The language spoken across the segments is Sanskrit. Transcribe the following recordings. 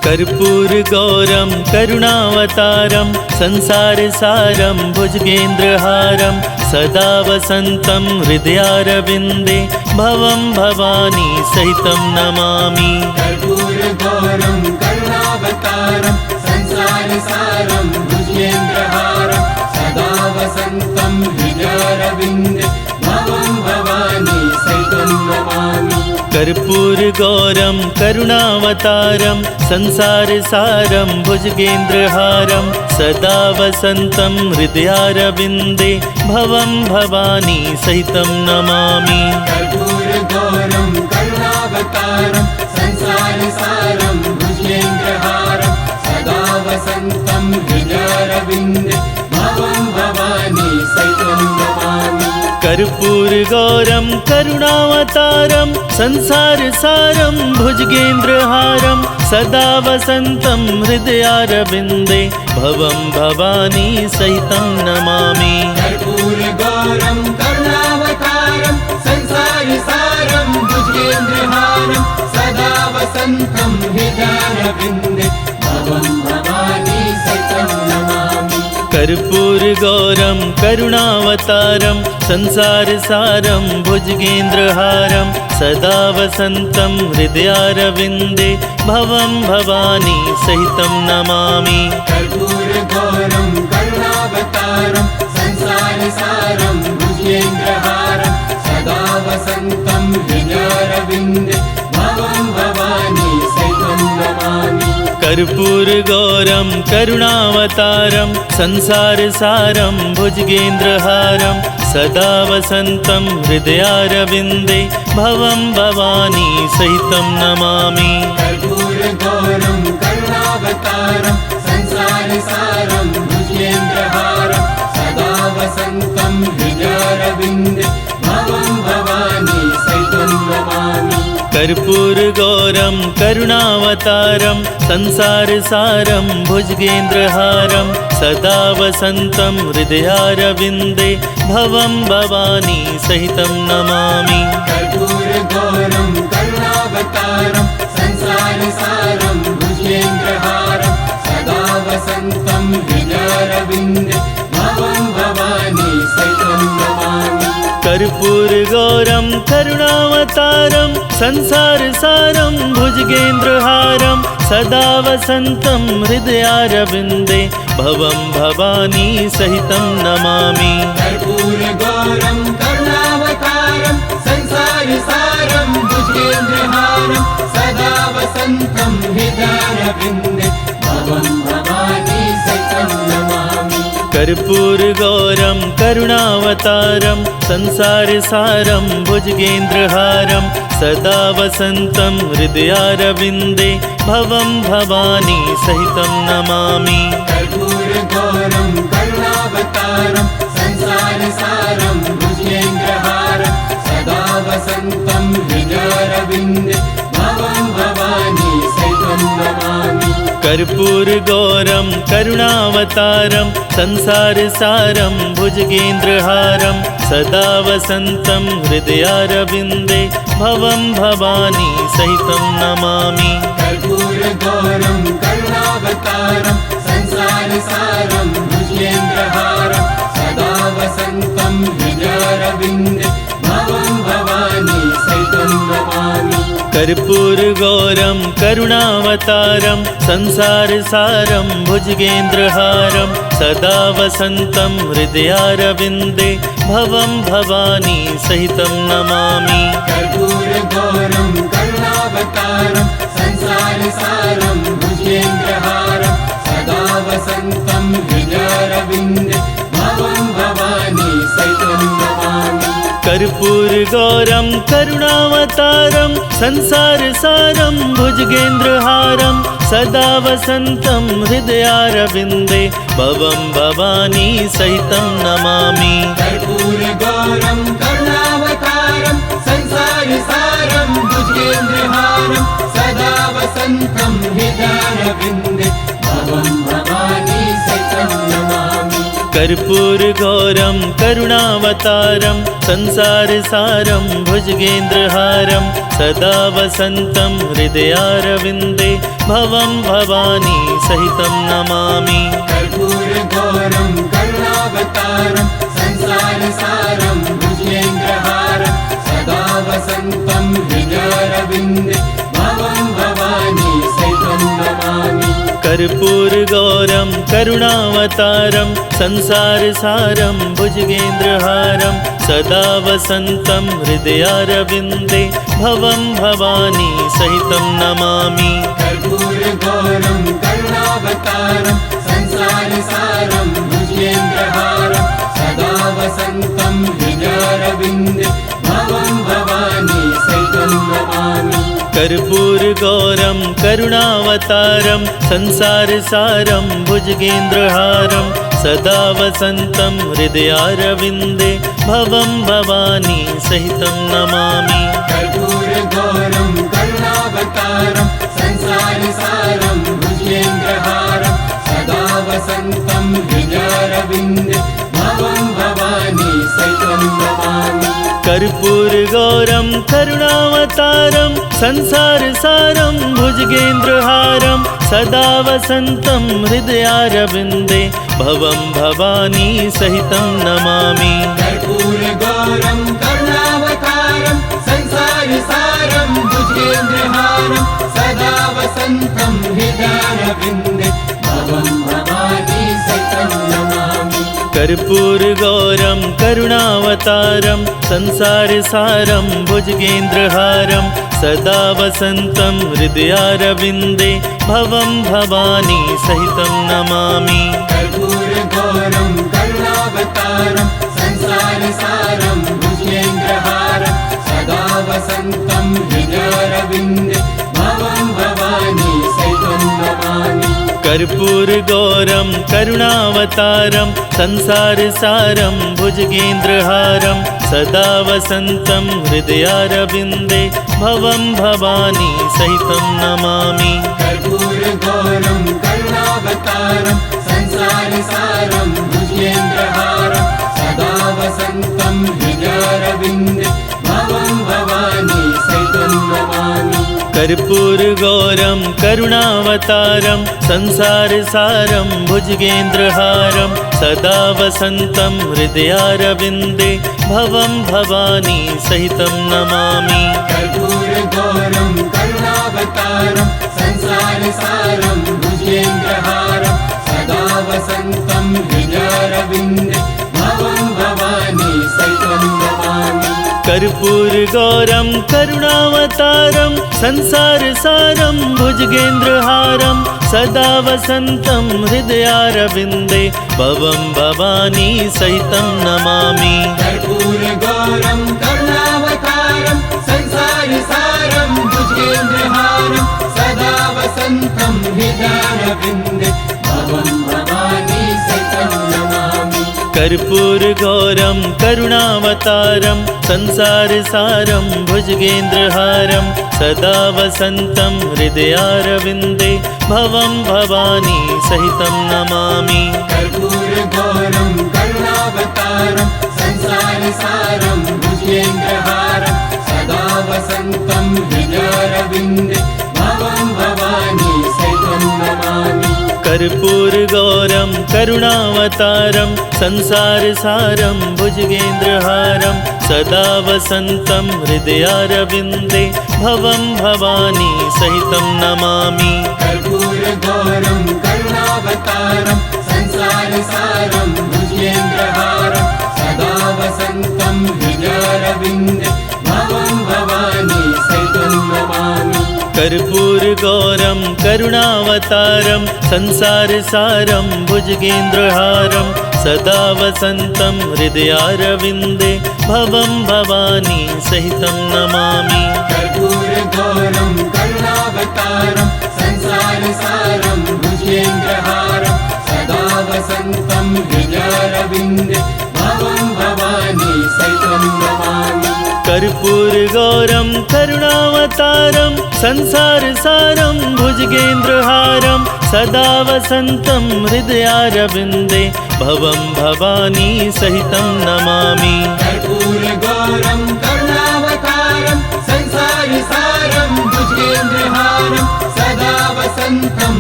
कर्पूरगौरं करुणावतारं संसारसारं भुजगेन्द्रहारं सदा वसन्तं हृदयारविन्दे भवं भवानी सहितं नमामि। कर्पूरगौरं करुणावतारं संसारसारं भुजगेन्द्रहारं सदा वसन्तं हृदयारविन्दे भवं भवानी सहितं नमामि। कर्पूरगौरं करुणावतारं संसारसारं भुजगेन्द्रहारं सदा वसन्तं हृदयारविन्दे भवं भवानी सहितं नमामि। कर्पूरगौरं करुणावतारं संसारसारं भुजगेन्द्रहारं सदा वसन्तं हृदयारविन्दे भवं भवानी सहितं नमामि। कर्पूरगौरं करुणावतारं संसारसारं भुजगेन्द्रहारं सदा वसन्तं हृदयारविन्दे भवं भवानी सहितं नमामि। कर्पूरगौरं करुणावतारं संसारसारं भुजगेन्द्रहारं सदा वसन्तं हृदयारविन्दे भवं भवानी सहितं नमामि। कर्पूरगौरं करुणावतारं संसारसारं भुजगेन्द्रहारं सदा वसन्तं हृदयारविन्दे भवं भवानी सहितं नमामि। कर्पूरगौरं करुणावतारं संसारसारं भुजगेन्द्रहारं सदा वसन्तं हृदयारविन्दे भवं भवानी सहितं नमामि। कर्पूरगौरं करुणावतारं संसारसारं भुजगेन्द्रहारं सदा वसन्तं हृदयारविन्दे भवं भवानी सहितं नमामि। कर्पूरगौरं करुणावतारं संसारसारं भुजगेन्द्रहारं सदा वसन्तं हृदयारविन्दे भवं भवानी सहितं नमामि। कर्पूरगौरं करुणावतारं संसारसारं भुजगेन्द्रहारं सदा वसन्तं हृदयारविन्दे भवं भवानी सहितं नमामि। कर्पूरगौरं करुणावतारं संसारसारं भुजगेन्द्रहारं सदा वसन्तं हृदयारविन्दे भवं भवानी सहितं नमामि। कर्पूरगौरं करुणावतारं संसारसारं भुजगेन्द्रहारं सदा वसन्तं हृदयारविन्दे भवं भवानी सहितं नमामि। कर्पूरगौरं करुणावतारं संसारसारं भुजगेन्द्रहारं सदा वसन्तं हृदयारविन्दे भवं भवानी सहितं नमामि। कर्पूरगौरं करुणावतारं संसारसारं भुजगेन्द्रहारं सदा वसन्तं हृदयारविन्दे भवं भवानी सहितं नमामि। कर्पूरगौरं करुणावतारं संसारसारं भुजगेन्द्रहारं सदा वसन्तं हृदयारविन्दे भवं भवानी सहितं नमामि। कर्पूरगौरं करुणावतारं संसारसारं भुजगेन्द्रहारं सदा वसन्तं हृदयारविन्दे भवं भवानी सहितं नमामि। कर्पूरगौरं करुणावतारं संसारसारं भुजगेन्द्रहारं सदा वसन्तं हृदयारविन्दे भवं भवानी सहितं नमामि। कर्पूरगौरं करुणावतारं संसारसारं भुजगेन्द्रहारं सदा वसन्तं हृदयारविन्दे भवं भवानी सहितं नमामि। कर्पूरगौरं करुणावतारं संसारसारं भुजगेन्द्रहारं सदा वसन्तं हृदयारविन्दे भवं भवानी सहितं नमामि। कर्पूरगौरं करुणावतारं संसारसारं भुजगेन्द्रहारं सदा वसन्तं हृदयारविन्दे भवं भवानी सहितं नमामि। कर्पूरगौरं करुणावतारं संसारसारं भुजगेन्द्रहारं सदा वसन्तं हृदयारविन्दे भवं भवानी सहितं नमामि। कर्पूरगौरं करुणावतारं संसारसारं भुजगेन्द्रहारं सदा वसन्तं हृदयारविन्दे भवं भवानी सहितं नमामि। कर्पूरगौरं करुणावतारं संसारसारं भुजगेन्द्रहारं सदा वसन्तं हृदयारविन्दे भवं भवानी सहितं नमामि। कर्पूरगौरं करुणावतारं संसारसारं भुजगेन्द्रहारं सदा वसन्तं हृदयारविन्दे भवं भवानी सहितं नमामि। कर्पूरगौरं करुणावतारं संसारसारं भुजगेन्द्रहारं सदा वसन्तं हृदयारविन्दे भवं भवानी सहितं नमामि। कर्पूरगौरं करुणावतारं संसारसारं भुजगेन्द्रहारं सदा वसन्तं हृदयारविन्दे भवं भवानी सहितं नमामि। कर्पूरगौरं करुणावतारं संसारसारं भुजगेन्द्रहारं सदा वसन्तं हृदयारविन्दे भवं भवानी सहितं नमामि। कर्पूरगौरं करुणावतारं संसारसारं भुजगेन्द्रहारं सदा वसन्तं हृदयारविन्दे भवं भवानी सहितं नमामि। कर्पूरगौरं करुणावतारं संसारसारं भुजगेन्द्रहारं सदा वसन्तं हृदयारविन्दे भवं भवानी सहितं नमामि। कर्पूरगौरं करुणावतारं संसारसारं भुजगेन्द्रहारं सदा वसन्तं हृदयारविन्दे भवं भवानी सहितं नमामि। कर्पूरगौरं करुणावतारं संसारसारं भुजगेन्द्रहारं सदा वसन्तं हृदयारविन्दे भवं भवानी सहितं नमामि। कर्पूरगौरं करुणावतारं संसारसारं भुजगेन्द्रहारं सदा वसन्तं हृदयारविन्दे भवं भवानी सहितं नमामि। कर्पूरगौरं करुणावतारं संसारसारं भुजगेन्द्रहारं सदा वसन्तं हृदयारविन्दे भवं भवानी सहितं नमामि। कर्पूरगौरं करुणावतारं संसारसारं भुजगेन्द्रहारं सदा वसन्तं हृदयारविन्दे भवं भवानी सहितं नमामि। कर्पूरगौरं करुणावतारं संसारसारं भुजगेन्द्रहारं सदा वसन्तं हृदयारविन्दे भवं भवानी सहितं नमामि। कर्पूरगौरं करुणावतारं संसारसारं भुजगेन्द्रहारं सदा वसन्तं हृदयारविन्दे भवं भवानी सहितं नमामि। कर्पूरगौरं करुणावतारं संसारसारं भुजगेन्द्रहारं सदा वसन्तं हृदयारविन्दे भवं भवानी सहितं नमामि। कर्पूरगौरं करुणावतारं संसारसारं भुजगेन्द्रहारं सदा वसन्तं हृदयारविन्दे भवं भवानी सहितं नमामि। कर्पूरगौरं करुणावतारं संसारसारं भुजगेन्द्रहारं सदा वसन्तं हृदयारविन्दे भवं भवानी सहितं नमामि। कर्पूरगौरं करुणावतारं संसारसारं भुजगेन्द्रहारं सदा वसन्तं हृदयारविन्दे भवं भवानी सहितं नमामि। कर्पूरगौरं करुणावतारं संसारसारं भुजगेन्द्रहारं सदा वसन्तं हृदयारविन्दे भवं भवानी सहितं नमामि। कर्पूरगौरं करुणावतारं संसारसारं भुजगेन्द्रहारं सदा वसन्तं हृदयारविन्दे भवं भवानी सहितं नमामि। कर्पूरगौरं करुणावतारं संसारसारं भुजगेन्द्रहारं सदा वसन्तं हृदयारविन्दे भवं भवानी सहितं नमामि। कर्पूरगौरं करुणावतारं संसारसारं भुजगेन्द्रहारं सदा वसन्तं हृदयारविन्दे भवं भवानी सहितं नमामि। कर्पूरगौरं करुणावतारं संसारसारं भुजगेन्द्रहारं सदा वसन्तं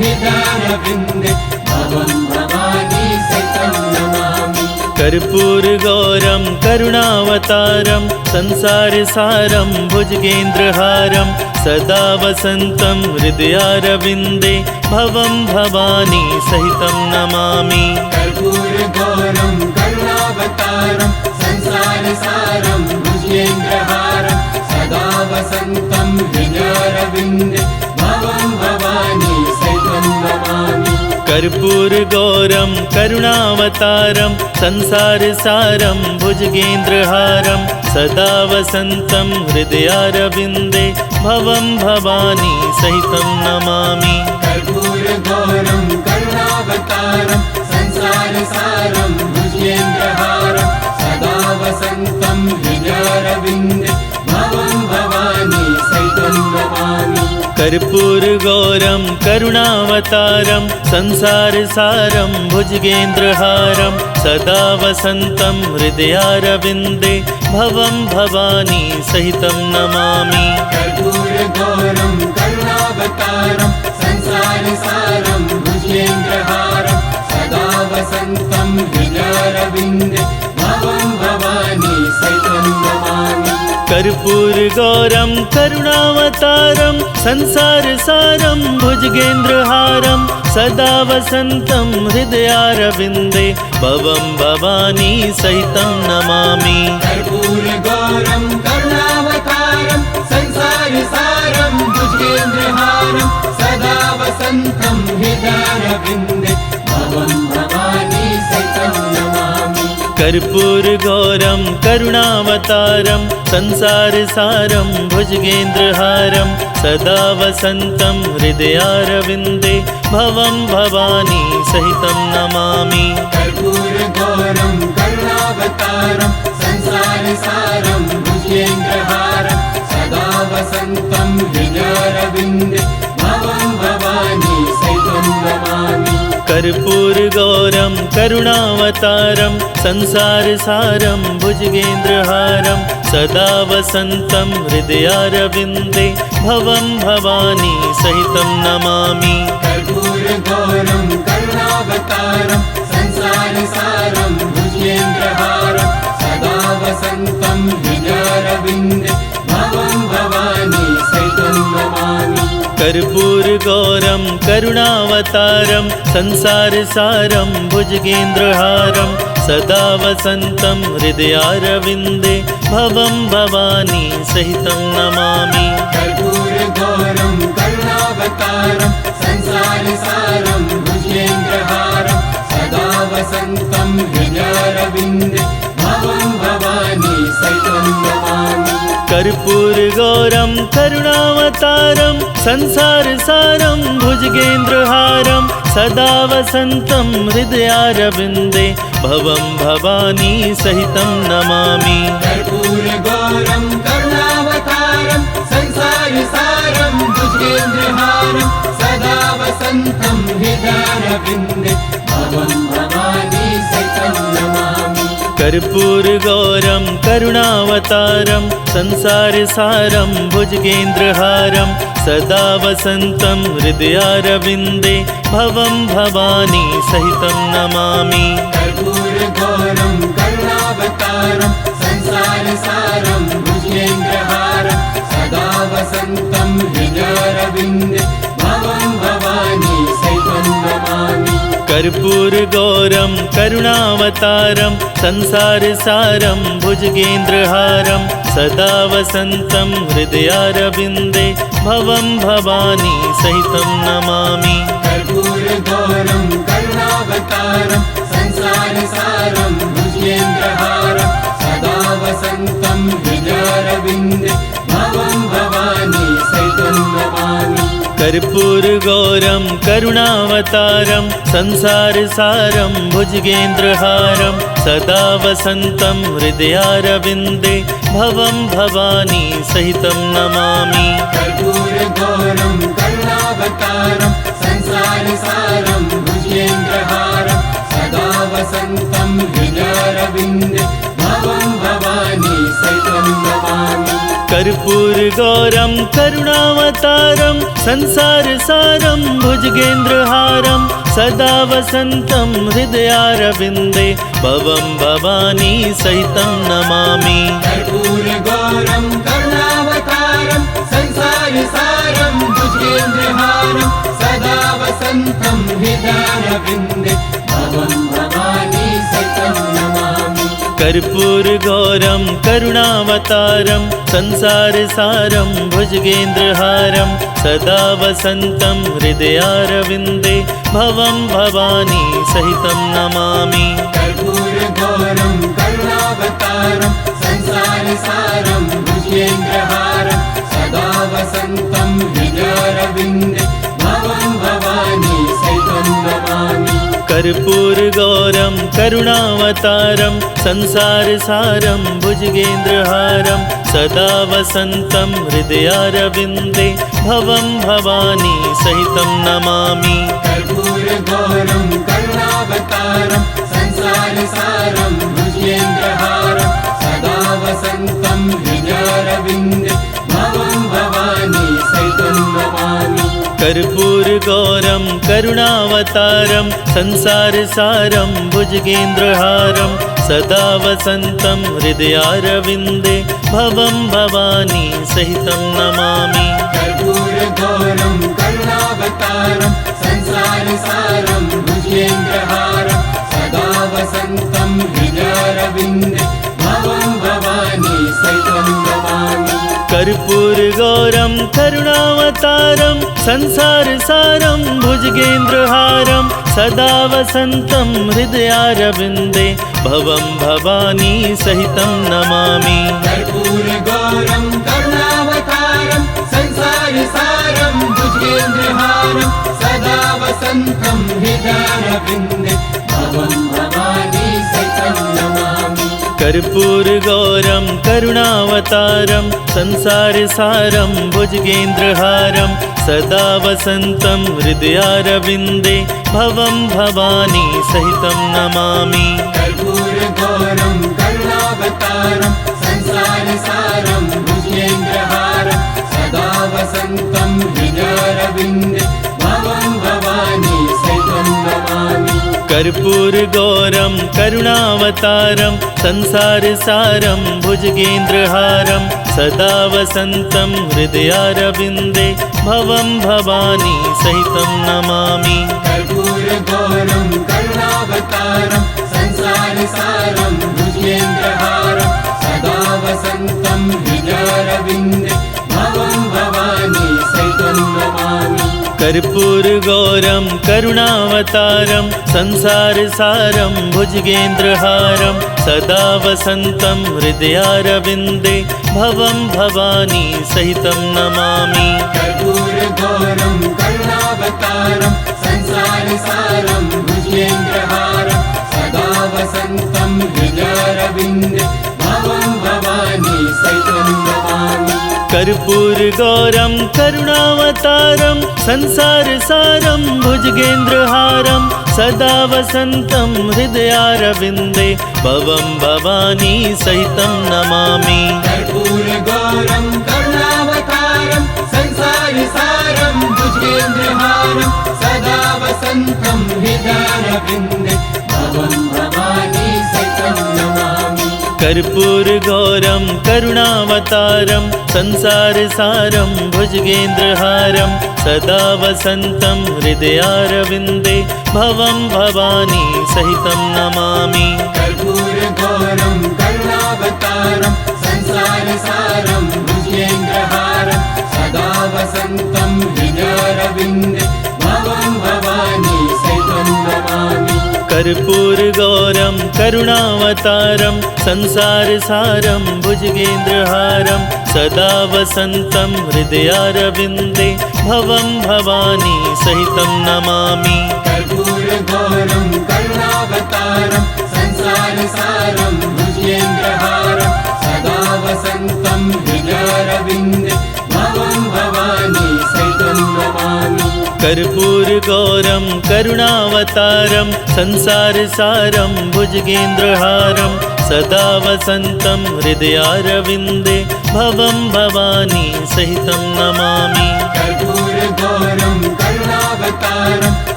हृदयारविन्दे भवं भवानी सहितं नमामि। कर्पूरगौरं करुणावतारं संसारसारं भुजगेन्द्रहारं सदा वसन्तं हृदयारविन्दे भवं भवानी सहितं नमामि। कर्पूरगौरं करुणावतारं संसारसारं भुजगेन्द्रहारं सदा वसन्तं हृदयारविन्दे भवं भवानी सहितं नमामि। कर्पूरगौरं करुणावतारं संसारसारं भुजगेन्द्रहारं सदा वसन्तं हृदयारविन्दे भवं भवानी सहितं नमामि। कर्पूरगौरं करुणावतारं संसारसारं भुजगेन्द्रहारं सदा वसन्तं हृदयारविन्दे भवं भवानी सहितं नमामि। कर्पूरगौरं करुणावतारं संसारसारं भुजगेन्द्रहारं सदा वसन्तं हृदयारविन्दे भवं भवानी सहितं नमामि। कर्पूरगौरं करुणावतारं संसारसारं भुजगेन्द्रहारं सदा वसन्तं हृदयारविन्दे भवं भवानी सहितं नमामि। कर्पूरगौरं करुणावतारं संसारसारं भुजगेन्द्रहारं सदा वसन्तं हृदयारविन्दे भवं भवानी सहितं नमामि। कर्पूरगौरं करुणावतारं संसारसारं भुजगेन्द्रहारं सदा वसन्तं हृदयारविन्दे भवं भवानी सहितं नमामि। कर्पूरगौरं करुणावतारं संसारसारं भुजगेन्द्रहारं सदा वसन्तं हृदयारविन्दे भवं भवानी सहितं नमामि। कर्पूरगौरं करुणावतारं संसारसारं भुजगेन्द्रहारं सदा वसन्तं हृदयारविन्दे भवं भवानी सहितं नमामि। कर्पूरगौरं करुणावतारं संसारसारं भुजगेन्द्रहारं सदा वसन्तं हृदयारविन्दे भवं भवानी सहितं नमामि। कर्पूरगौरं करुणावतारं संसारसारं भुजगेन्द्रहारं सदा वसन्तं हृदयारविन्दे भवं भवानी सहितं नमामि। कर्पूरगौरं करुणावतारं संसारसारं भुजगेन्द्रहारं सदा वसन्तं हृदयारविन्दे भवं भवानी सहितं नमामि। कर्पूरगौरं करुणावतारं संसारसारं भुजगेन्द्रहारं सदा वसन्तं हृदयारविन्दे भवं भवानी सहितं नमामि। कर्पूरगौरं करुणावतारं संसारसारं भुजगेन्द्रहारं सदा वसन्तं हृदयारविन्दे भवं भवानी सहितं नमामि। कर्पूरगौरं करुणावतारं संसारसारं भुजगेन्द्रहारं सदा वसन्तं हृदयारविन्दे भवं भवानी सहितं नमामि। कर्पूरगौरं करुणावतारं संसारसारं भुजगेन्द्रहारं सदा वसन्तं हृदयारविन्दे भवं भवानी सहितं नमामि। कर्पूरगौरं करुणावतारं संसारसारं भुजगेन्द्रहारं सदा वसन्तं हृदयारविन्दे भवं भवानी सहितं नमामि। कर्पूरगौरं करुणावतारं संसारसारं भुजगेन्द्रहारं सदा वसन्तं हृदयारविन्दे भवं भवानी सहितं नमामि। कर्पूरगौरं करुणावतारं संसारसारं भुजगेन्द्रहारं सदा वसन्तं हृदयारविन्दे भवं भवानी सहितं नमामि। कर्पूरगौरं करुणावतारं संसारसारं भुजगेन्द्रहारं सदा वसन्तं हृदयारविन्दे भवं भवानी सहितं नमामि। कर्पूरगौरं करुणावतारं संसारसारं भुजगेन्द्रहारं सदा वसन्तं हृदयारविन्दे भवं भवानी सहितं नमामि। कर्पूरगौरं करुणावतारं संसारसारं भुजगेन्द्रहारं सदा वसन्तं हृदयारविन्दे भवं भवानी सहितं नमामि। कर्पूरगौरं करुणावतारं संसारसारं भुजगेन्द्रहारं सदा वसन्तं हृदयारविन्दे भवं भवानी सहितं नमामि। कर्पूरगौरं करुणावतारं संसारसारं भुजगेन्द्रहारं सदा वसन्तं हृदयारविन्दे भवं भवानी सहितं नमामि। कर्पूरगौरं करुणावतारं संसारसारं भुजगेन्द्रहारं सदा वसन्तं हृदयारविन्दे भवं भवानी सहितं नमामि। कर्पूरगौरं करुणावतारं संसारसारं भुजगेन्द्रहारं सदा वसन्तं हृदयारविन्दे भवं भवानी सहितं नमामि। कर्पूरगौरं करुणावतारं संसारसारं भुजगेन्द्रहारं सदा वसन्तं हृदयारविन्दे भवं भवानी सहितं नमामि। कर्पूरगौरं करुणावतारं संसारसारं भुजगेन्द्रहारं सदा वसन्तं हृदयारविन्दे भवं भवानी सहितं नमामि। कर्पूरगौरं करुणावतारं संसारसारं भुजगेन्द्रहारं सदा वसन्तं हृदयारविन्दे भवं भवानी सहितं नमामि। कर्पूरगौरं करुणावतारं संसारसारं भुजगेन्द्रहारं सदा वसन्तं हृदयारविन्दे भवं भवानी सहितं नमामि। कर्पूरगौरं करुणावतारं संसारसारं भुजगेन्द्रहारं सदा वसन्तं हृदयारविन्दे भवं भवानी सहितं नमामि। कर्पूरगौरं करुणावतारं संसारसारं भुजगेन्द्रहारं सदा वसन्तं हृदयारविन्दे भवं भवानी सहितं नमामि। कर्पूरगौरं करुणावतारं संसारसारं भुजगेन्द्रहारं सदा वसन्तं हृदयारविन्दे भवं भवानी सहितं नमामि। कर्पूरगौरं करुणावतारं संसारसारं भुजगेन्द्रहारं सदा वसन्तं हृदयारविन्दे भवं भवानी सहितं नमामि। कर्पूरगौरं करुणावतारं संसारसारं भुजगेन्द्रहारं सदा वसन्तं हृदयारविन्दे भवं भवानी सहितं नमामि। कर्पूरगौरं करुणावतारं संसारसारं भुजगेन्द्रहारं सदा वसन्तं हृदयारविन्दे भवं भवानी सहितं नमामि। कर्पूरगौरं करुणावतारं संसारसारं भुजगेन्द्रहारं सदा वसन्तं हृदयारविन्दे भवं भवानी सहितं नमामि। कर्पूरगौरं करुणावतारं संसारसारं भुजगेन्द्रहारं सदा वसन्तं हृदयारविन्दे भवं भवानी सहितं नमामि। कर्पूरगौरं करुणावतारं संसारसारं भुजगेन्द्रहारं सदा वसन्तं हृदयारविन्दे भवं भवानी सहितं नमामि। कर्पूरगौरं करुणावतारं संसारसारं भुजगेन्द्रहारं सदा वसन्तं हृदयारविन्दे भवं भवानी सहितं नमामि। कर्पूरगौरं करुणावतारं संसारसारं भुजगेन्द्रहारं सदा वसन्तं हृदयारविन्दे भवं भवानी सहितं नमामि। कर्पूरगौरं करुणावतारं संसारसारं भुजगेन्द्रहारं सदा वसन्तं हृदयारविन्दे भवं भवानी सहितं नमामि। कर्पूरगौरं करुणावतारं संसारसारं भुजगेन्द्रहारं सदा वसन्तं हृदयारविन्दे भवं भवानी सहितं नमामि। कर्पूरगौरं करुणावतारं संसारसारं भुजगेन्द्रहारं सदा वसन्तं हृदयारविन्दे भवं भवानी सहितं नमामि। कर्पूरगौरं करुणावतारं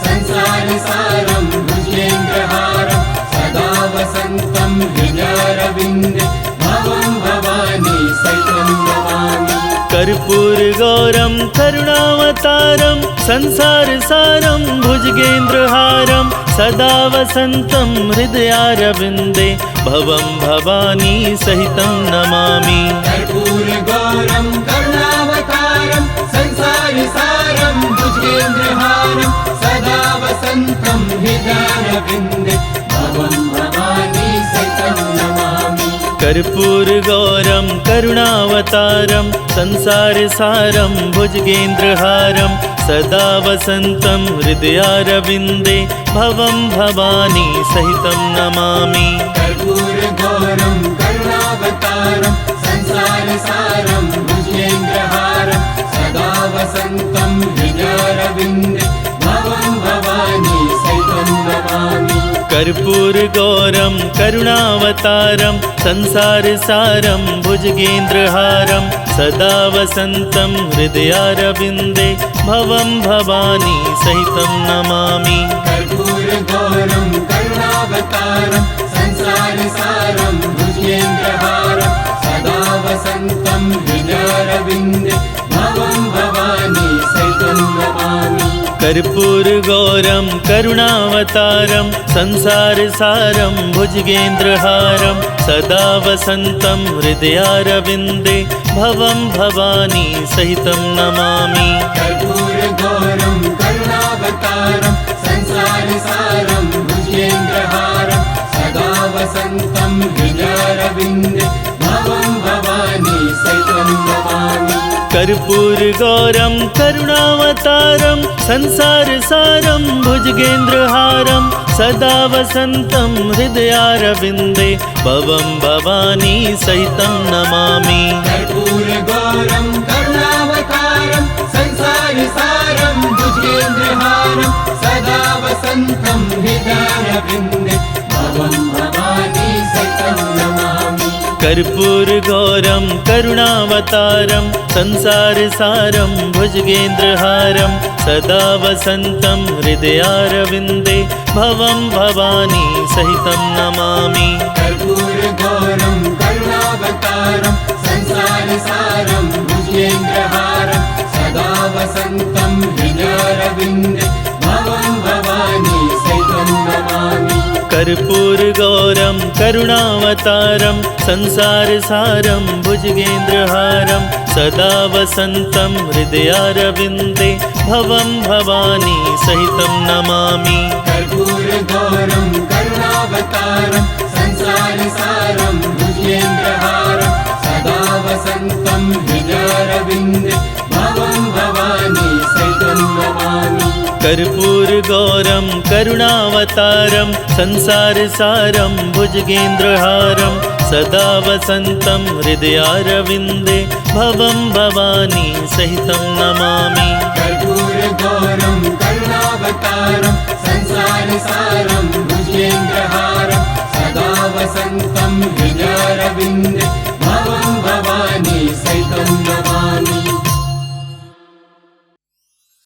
संसारसारं भुजगेन्द्रहारं सदा वसन्तं हृदयारविन्दे भवं भवानी सहितं नमामि। कर्पूरगौरं करुणावतारं संसारसारं भुजगेन्द्रहारं सदा वसन्तं हृदयारविन्दे भवं भवानी सहितं नमामि। कर्पूरगौरं करुणावतारं संसारसारं भुजगेन्द्रहारं सदा वसन्तं हृदयारविन्दे भवं भवानी सहितं नमामि। कर्पूरगौरं करुणावतारं संसारसारं भुजगेन्द्रहारं सदा वसन्तं हृदयारविन्दे भवं भवानी सहितं नमामि। कर्पूरगौरं करुणावतारं संसारसारं भुजगेन्द्रहारं सदा वसन्तं हृदयारविन्दे भवं भवानी सहितं नमामि। कर्पूरगौरं करुणावतारं संसारसारं भुजगेन्द्रहारं सदा वसन्तं हृदयारविन्दे भवं भवानी सहितं नमामि। कर्पूरगौरं करुणावतारं संसारसारं भुजगेन्द्रहारं सदा वसन्तं हृदयारविन्दे भवं भवानी सहितं नमामि। कर्पूरगौरं करुणावतारं संसारसारं भुजगेन्द्रहारं सदा वसन्तं हृदयारविन्दे भवं भवानी सहितं नमामि। कर्पूरगौरं करुणावतारं संसारसारं भुजगेन्द्रहारं सदा वसन्तं हृदयारविन्दे भवं भवानी सहितं नमामि। कर्पूरगौरं करुणावतारं संसारसारं भुजगेन्द्रहारं सदा वसन्तं हृदयारविन्दे भवं भवानी सहितं नमामि। कर्पूरगौरं करुणावतारं संसारसारं भुजगेन्द्रहारं सदा वसन्तं हृदयारविन्दे भवं भवानी सहितं नमामि। कर्पूरगौरं करुणावतारं संसारसारं भुजगेन्द्रहारं सदा वसन्तं हृदयारविन्दे भवं भवानी सहितं नमामि। कर्पूरगौरं करुणावतारं संसारसारं भुजगेन्द्रहारं सदा वसन्तं हृदयारविन्दे भवं भवानी सहितं नमामि। कर्पूरगौरं करुणावतारं संसारसारं भुजगेन्द्रहारं सदा वसन्तं हृदयारविन्दे भवं भवानी सहितं नमामि। कर्पूरगौरं करुणावतारं संसारसारं भुजगेन्द्रहारं सदा वसन्तं हृदयारविन्दे भवं भवानी सहितं नमामि। कर्पूरगौरं करुणावतारं संसारसारं भुजगेन्द्रहारं सदा वसन्तं हृदयारविन्दे भवं भवानी सहितं नमामि। कर्पूरगौरं